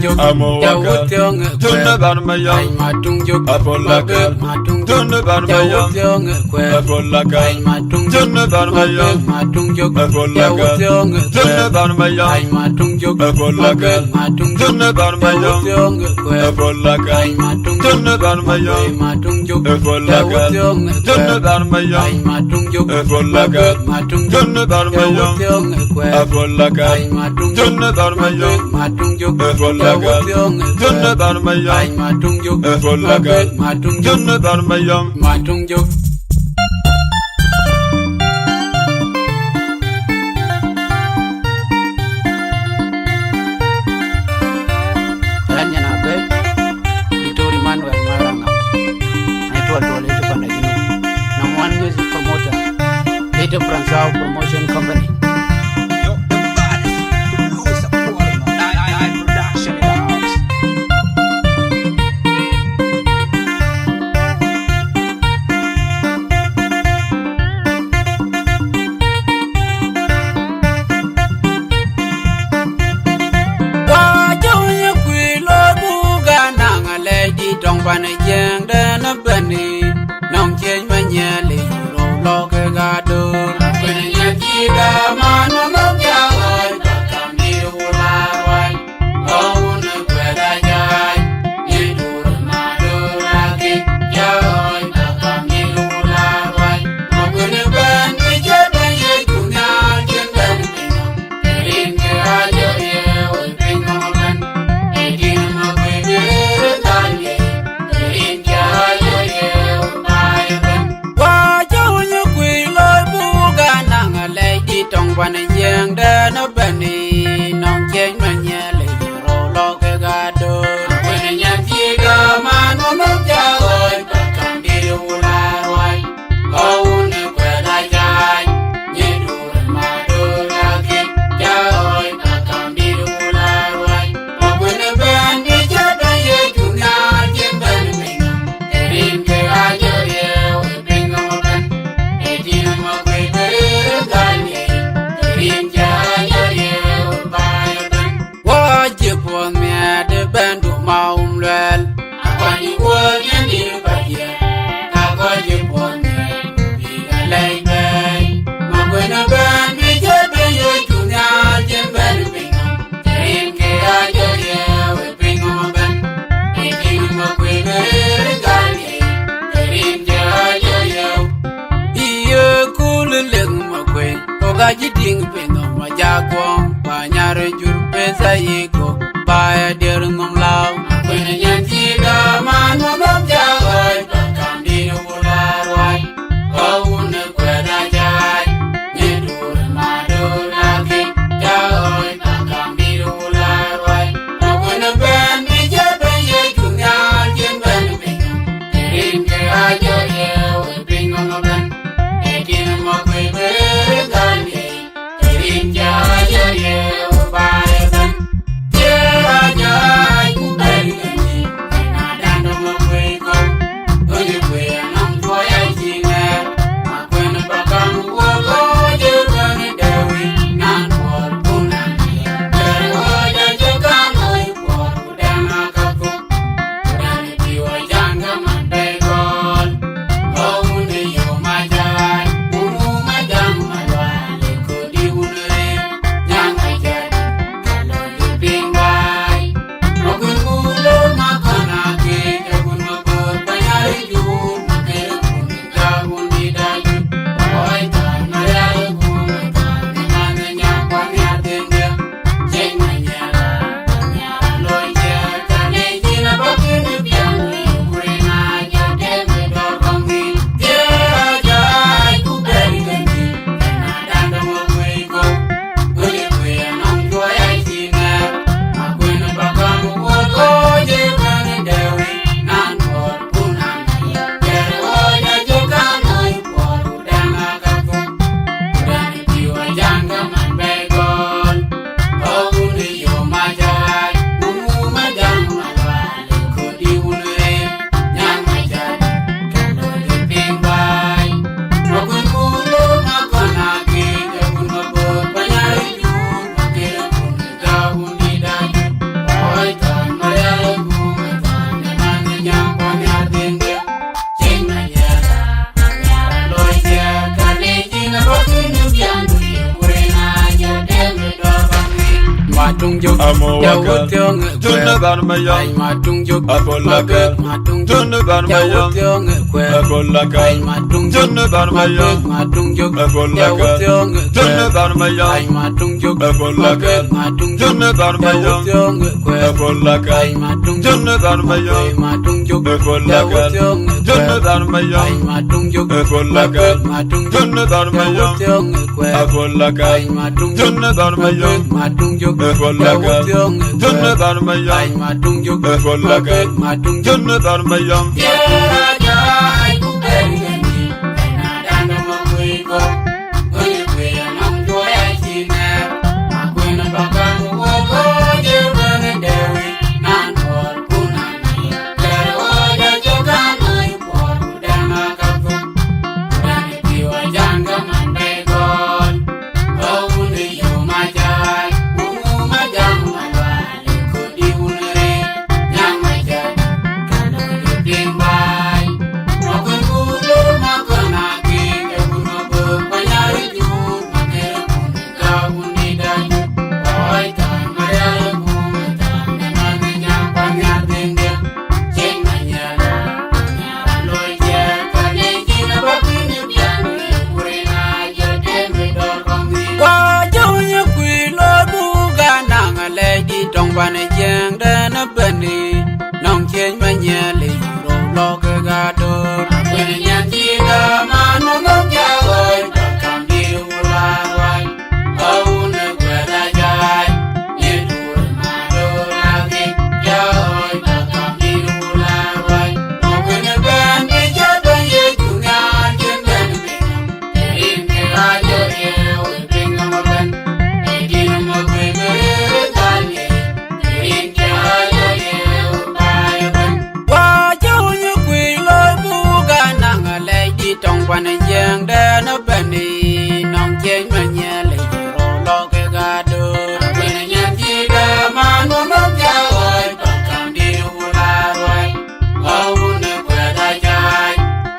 juk Amowaka Tunne Barmayam Apolaka Tunne Barmayam Apolaka Tunne Barmayam Apolaka Tunne Barmayam Apolaka Tunne Barmayam Apolaka Tunne Barmayam Apolaka Tunne Barmayam Apolaka Tunne Barmayam Apolaka Tunne Barmayam Apolaka Tunne Barmayam Apolaka Tunne Barmayam Fransau Promotion Company. Yo, the baddest producer Paul, I production in the house. Wajonya kwilo buga nanga lady dong bana jeng dana bani nong chen manyele ro lo ke gado. Kita mano nongjawan bakam di ulawai Kau negara jai Yedur maduraki Jawai bakam di ulawai Mokune ban Ijabang yekunga Jendan pinong Kerin ke ajo ye Oi pinong ban Edin mokwe beretan ye Kerin ke ajo ye Oi bayaban Wajahnya kuiloi buga nanga lady tong bana yang dana bani nong jeng manya lady rolo ke gado bana yang tiga mano nong jawai bakam di ularwai kau ne kweda jai nyedur madur lagi jawai bakam di ularwai bana ban di jada ye dunia jeng bani minum erin ke ajo ye oi bingung ban edin ma kwe beretan ye Wajibon me de bandu maumlel Akwani wogen di baye Akwajibon me Biga laibay Magwena ban Bijebe ye kunya Jemben bingam Terin ke ajo ye We bingam ban Ekin makwe beretan ye Terin ke ajo ye Iye kuleleng makwe Oga jiding peno majagwong Panyare jur pesa yiko Paya derungom lau Kwene nyanti daman Wabab jawai Bakam di ularwai Kau ne kweda jai Nyedur madur lagi Jawai bakam di ularwai Kwene ben Bijebe ye kunya Jemben bingam Kerin ke ajo ye We bingam ben Ekin makwe beretan ye Kerin ke ajo ye We bayaban tung juk ya wutyo nge kwe ay ma tung juk mabek ma tung juk ya wutyo nge kwe ay ma tung juk mabek ma tung juk ya wutyo nge kwe ay ma tung juk mabek ma tung juk ya wutyo nge kwe ay ma tung juk mabek ma tung juk ya wutyo nge kwe ay ma tung juk mabek ma tung juk ya wutyo nge kwe ay ma tung juk mabek ma tung juk ya wutyo nge kwe ay ma tung juk mabek ma tung juk ya raja ay ku beri ni na dan mo kwe ko oye kwe nong jo ay chine ma kwe na baka mo ko je bene dewi nan por kunani pero oye jo kan ay por dan ma ka ko dan ti wa janga man be gon o ni yo ma jai ma jang ma wa ko di unere nyang ma jai kan o ding bai ma ko ku lo ma ko na ki ke ku no bo pa nya ri ju ma ke ku ni ka ku ni da ju oi ta ma ya ku ma ta ne ma ni nyang pa nya ding de chen ma nya la nya lo ye ka ni ji na ba ku ni bia ni ku re na je de me do kong ni wa jo nya ku lo bu ga na nga le di tong ba ne jeng de na ba ni nong chen ma nya le ro lo ke ga do ku ni nya ji da ma no no ja oi ba kam di u la wai au ne kwa da jai ye du ma do la ke ja oi ba kam di u la wai mo ku ne ban ni ja ba ye ju nya chen ben be in ke a jo ye oi bring ma ban e di no mo ku be ta ye in ke a jo ye oi ba ye ban wa jo nya ku lo bu ga na nga le di tong pa ne jeng de na ba ni nong chen ma nya le ro lo ke ga do ku ne nya ji da ma no no ja oi ba kam di u la wai au ne kwa da jai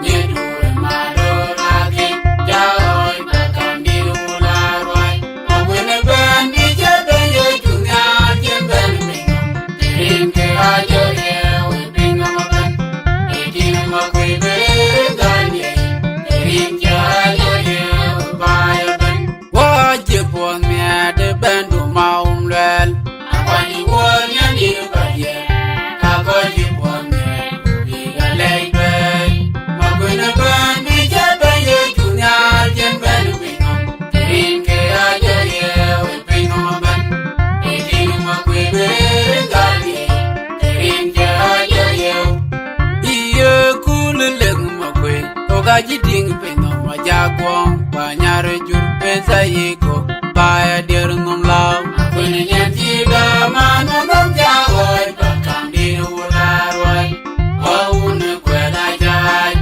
ni du ma do la ke ja oi ba kam di u la wai ku ne ban ni ja be ye ju nya chen ben me in ke a jo ye oi bring ma ban e di no ma ku be ga ni in ja jo ye ba ya ban wa je po me de ban du ma lel kwa ni wo nya ni ba ye ka ko ji po me bi ga le be ma ku ne ban bi ja be ye ju nya chen ben me in ke a jo ye oi bring ma ban e di no ma ku be ga ni in ja jo ye iye kul leng ma kwe to ga ji ding pe no ma ja kwong pa nya re jur pe sa ye ko pa ya der ngom lao ku ne nya ji ga ma no no ja oi pa kam di u la roi o ne kwe da jai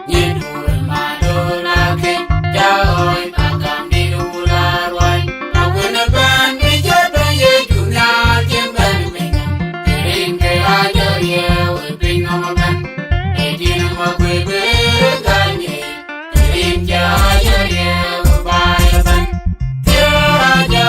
ni du ma do la ke ja oi pa kam di u la roi ku ne ban ni ja be ye ju nya chen ban me in ke a jo ye oi ping ma ban e di no ma kwe be ga ni in ja jo ye ba ya ban ya ja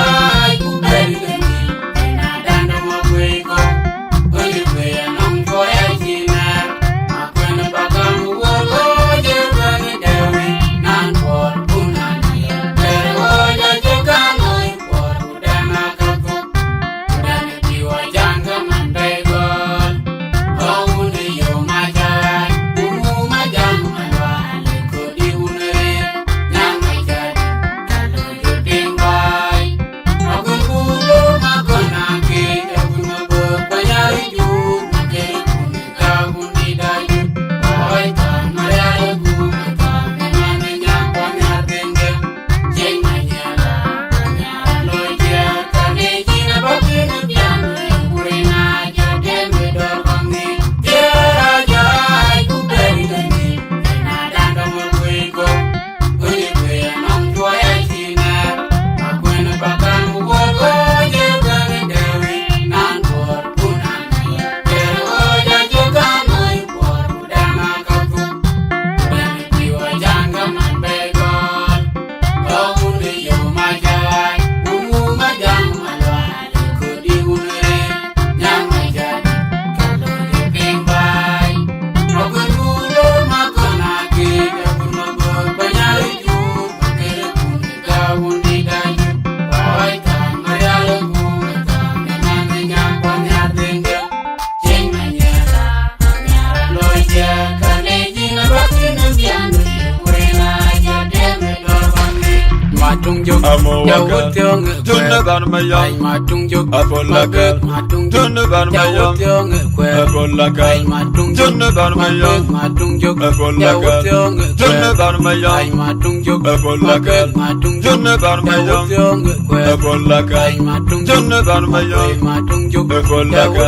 wundi dai oi kan ayalo ku kan nanya kwanya denga jeng manyala nyara loja kaleji na bakina bianu kurena ya deme dorbangi matung jog ya wutyong Tunne ban mayam matung jog Apolaga matung Tunne ban ya mayam wutyong Apolaga matung Tunne ban mayam matung jog ya Apolaga wutyong Tunne ban mayam matung jog Apolaga matung Tunne ban mayam Apolaga matung Tunne ban mayam matung jog Apolaga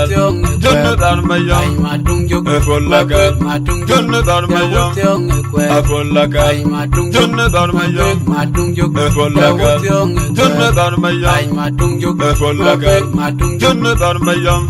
Tunne ban mayam matung jog Apolaga matung Tunne ban mayam Apolaga matung Tunne ban mayam matung jog Apolaga Tunne ban mayam matung jog Apolaga matung Tunne ban mayam